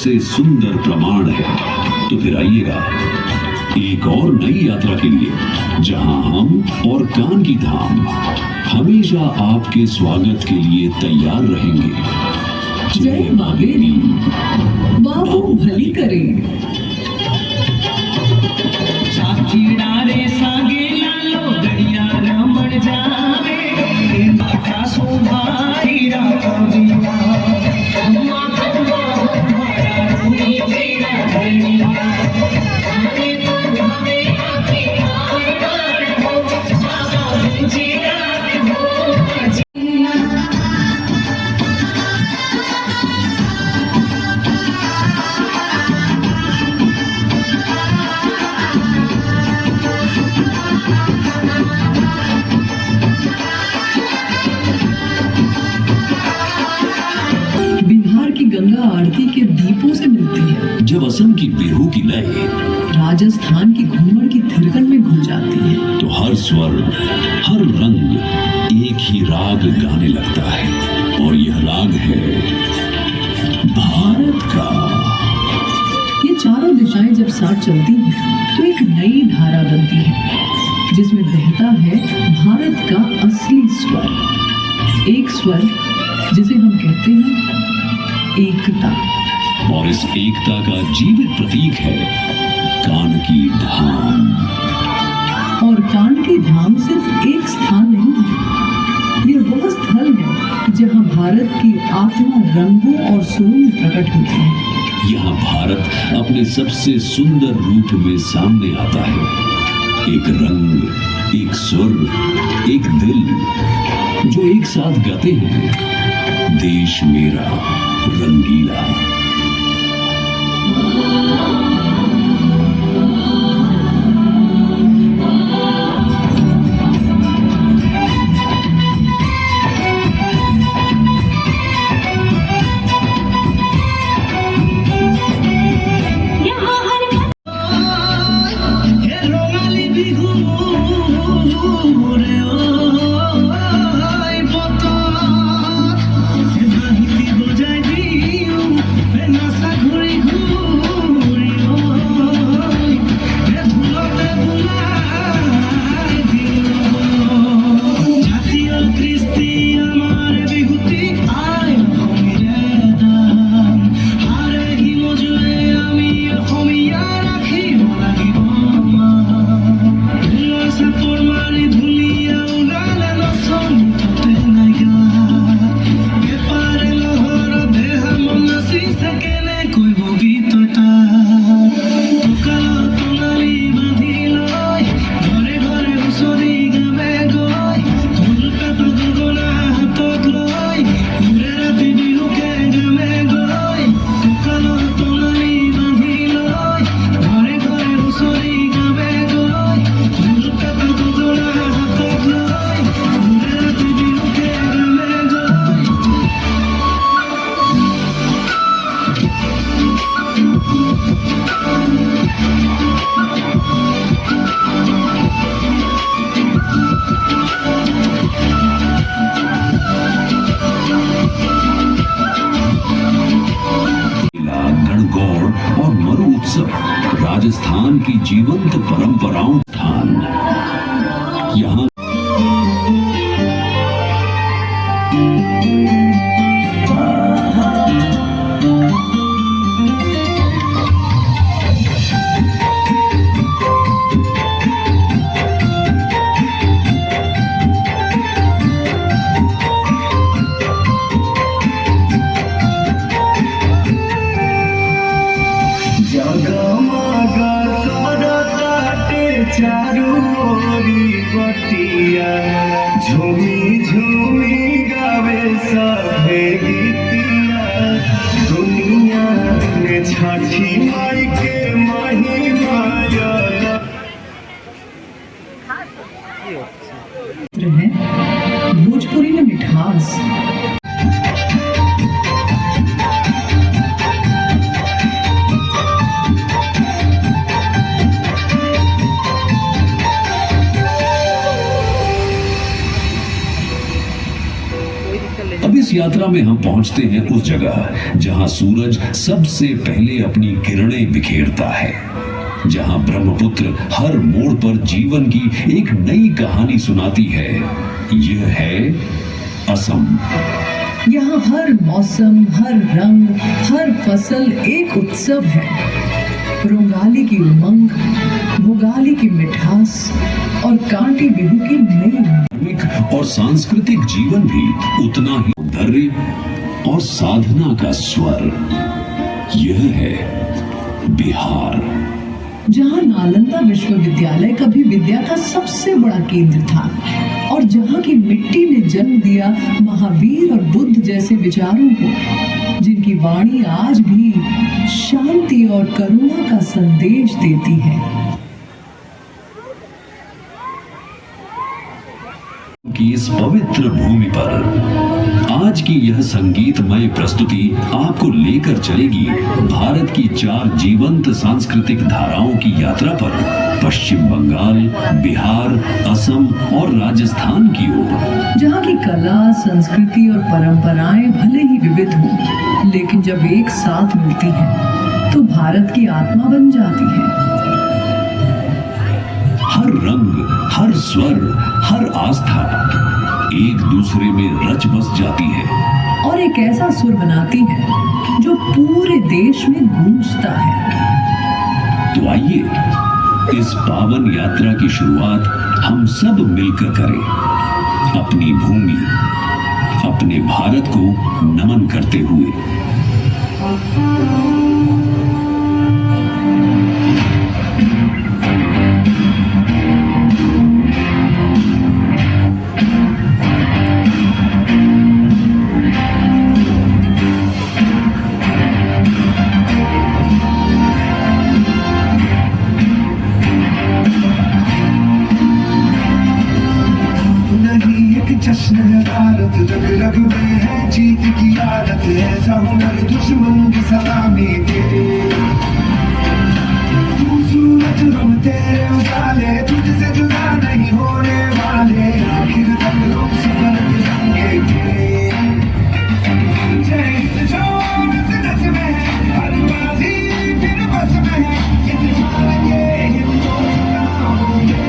सबसे सुंदर प्रमाण है। तो फिर आइएगा एक और नई यात्रा के लिए, जहां हम और कान की धाम हमेशा आपके स्वागत के लिए तैयार रहेंगे। जय बाबेरी, बाबू भली करे। गंगा आरती के दीपों से मिलती है। जब असम की बिहू की लय राजस्थान की घूमर की थिरकन में घुल जाती है, तो हर स्वर, हर रंग एक ही राग गाने लगता है। और यह राग है भारत का। ये चारों दिशाएं जब साथ चलती हैं तो एक नई धारा बनती है, जिसमें बहता है भारत का असली स्वर। एक स्वर जिसे हम कहते हैं एकता। और इस एकता का जीवित प्रतीक है कान की धाम। और कान की धाम सिर्फ एक स्थान नहीं है, ये वह स्थल है जहां भारत की आत्मा रंगों और सुरों में प्रकट होती है। यहाँ भारत अपने सबसे सुंदर रूप में सामने आता है। एक रंग, एक सुर, एक दिल जो एक साथ गाते हैं, देश मेरा रंगीला। राजस्थान की जीवंत परंपराओं स्थान। यहाँ चारू ओरी बटिया झूमी झूमी गावे सभे गीतिया। दुनिया में छठी माई के महिमा है भोजपुरी में मिठास। अब इस यात्रा में हम पहुंचते हैं उस जगह जहां सूरज सबसे पहले अपनी किरणें बिखेरता है, जहां ब्रह्मपुत्र हर मोड़ पर जीवन की एक नई कहानी सुनाती है। यह है असम। यहाँ हर मौसम, हर रंग, हर फसल एक उत्सव है। रोंगाली की उमंग, भोगाली की मिठास और कांटी बिहू की नई धार्मिक और सांस्कृतिक जीवन भी उतना ही धैर्य और साधना का स्वर। यह है बिहार, जहाँ नालंदा विश्वविद्यालय कभी विद्या का सबसे बड़ा केंद्र था और जहाँ की मिट्टी ने जन्म दिया महावीर और बुद्ध जैसे विचारों को, जिनकी वाणी आज भी शांति और करुणा का संदेश देती है। की इस पवित्र भूमि पर आज की यह संगीतमय प्रस्तुति आपको लेकर चलेगी भारत की 4 जीवंत सांस्कृतिक धाराओं की यात्रा पर, पश्चिम बंगाल, बिहार, असम और राजस्थान की ओर, जहाँ की कला, संस्कृति और परंपराएं भले ही विविध हों, लेकिन जब एक साथ मिलती हैं, तो भारत की आत्मा बन जाती है। हर रंग, हर स्वर, हर आस्था एक दूसरे में रच बस जाती है और एक ऐसा सुर बनाती है जो पूरे देश में गूंजता है। तो आइए इस पावन यात्रा की शुरुआत हम सब मिलकर करें, अपनी भूमि, अपने भारत को नमन करते हुए। जश्न है भारत, रग रग में है जीत की आदत, ऐसा हुनर दुश्मन की सलामी तेरे। तू सूरज हम तेरे उजाले, तुझसे जुदा नहीं होने वाले, आखिर तक हम सफर करेंगे। जय हिंद जो नस नस में है, हर बाजी फिर बस में है, हिंदुस्तान के हिंदुस्तान होंगे।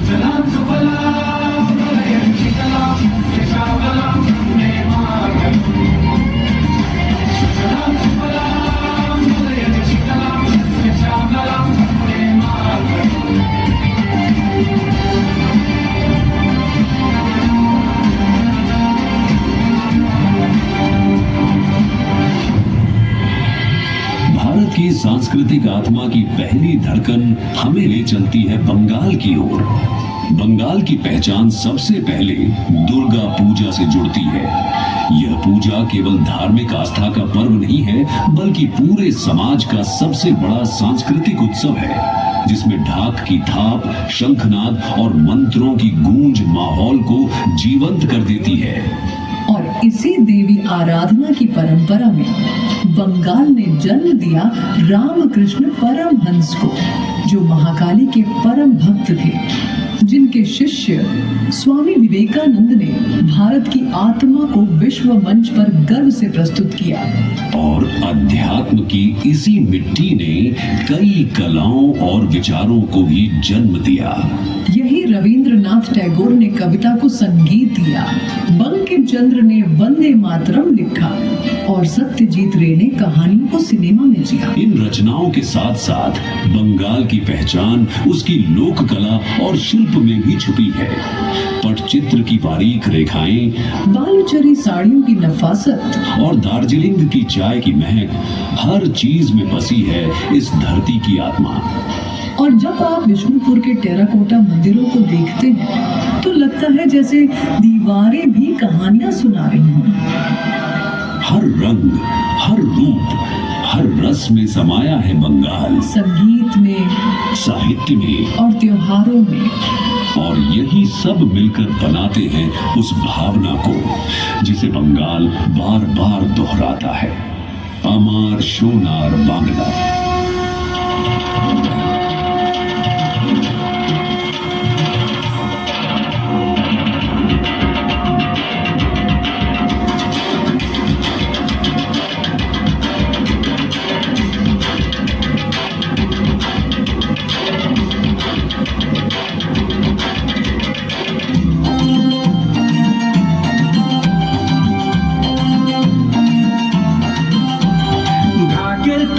सलाम सलाम सलाम सलाम भारत की सांस्कृतिक आत्मा की पहली धड़कन हमें ले चलती है बंगाल की ओर। बंगाल की पहचान सबसे पहले दुर्गा पूजा से जुड़ती है। यह पूजा केवल धार्मिक आस्था का पर्व नहीं है, बल्कि पूरे समाज का सबसे बड़ा सांस्कृतिक उत्सव है, जिसमें ढाक की थाप, शंखनाद और मंत्रों की गूंज माहौल को जीवंत कर देती है। और इसी देवी आराधना की परंपरा में बंगाल ने जन्म दिया रामकृष्ण परमहंस को, जो महाकाली के परम भक्त थे, जिनके शिष्य स्वामी विवेकानंद ने भारत की आत्मा को विश्व मंच पर गर्व से प्रस्तुत किया। और अध्यात्म की इसी मिट्टी ने कई कलाओं और विचारों को भी जन्म दिया। यही रविंद्रनाथ टैगोर ने कविता को संगीत दिया, बंकिम चंद्र ने वंदे मातरम लिखा और सत्यजीत रे ने कहानियों को सिनेमा में जिया। इन रचनाओं के साथ साथ बंगाल की पहचान उसकी लोक कला और शिल्प में भी छुपी है। पटचित्र की बारीक रेखाएं, बालूचरी साड़ियों की नफासत और दार्जिलिंग की चाय की महक, हर चीज में बसी है इस धरती की आत्मा। और जब आप विष्णुपुर के टेराकोटा मंदिरों को देखते हैं, तो लगता है जैसे दीवारें भी कहानियां सुना रही हों। हर रंग, हर रूप, हर रस में समाया है बंगाल, संगीत में, साहित्य में और त्योहारों में। और यही सब मिलकर बनाते हैं उस भावना को जिसे बंगाल बार बार दोहराता है, अमार सोनार बांग्ला।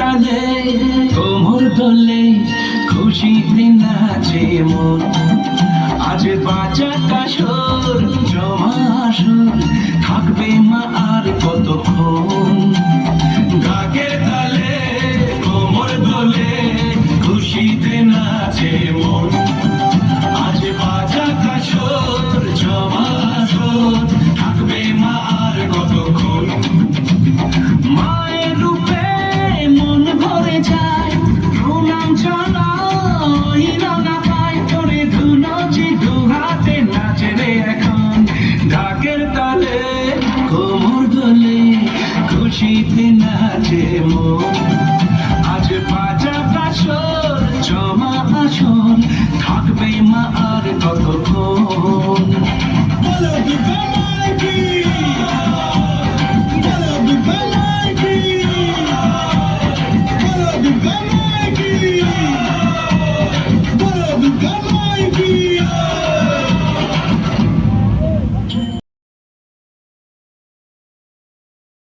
তালে কোমর দোলে খুশিতে নাচে মন আজ বাঁচা কাশর জমা আসর থাকবে মা আর কতক্ষণ ঢাকের তালে কোমর দোলে খুশিতে নাচে মন আজ বাঁচা কাশর জমা আসর থাকবে মা আর কতক্ষণ মায়ের রূপে মন ভরে যায় প্রণাম জানাই রাঙা পায় করে ধুনচি দু হাতে নাচে রে এখন ঢাকের তালে কোমর দোলে খুশিতে নাচে মন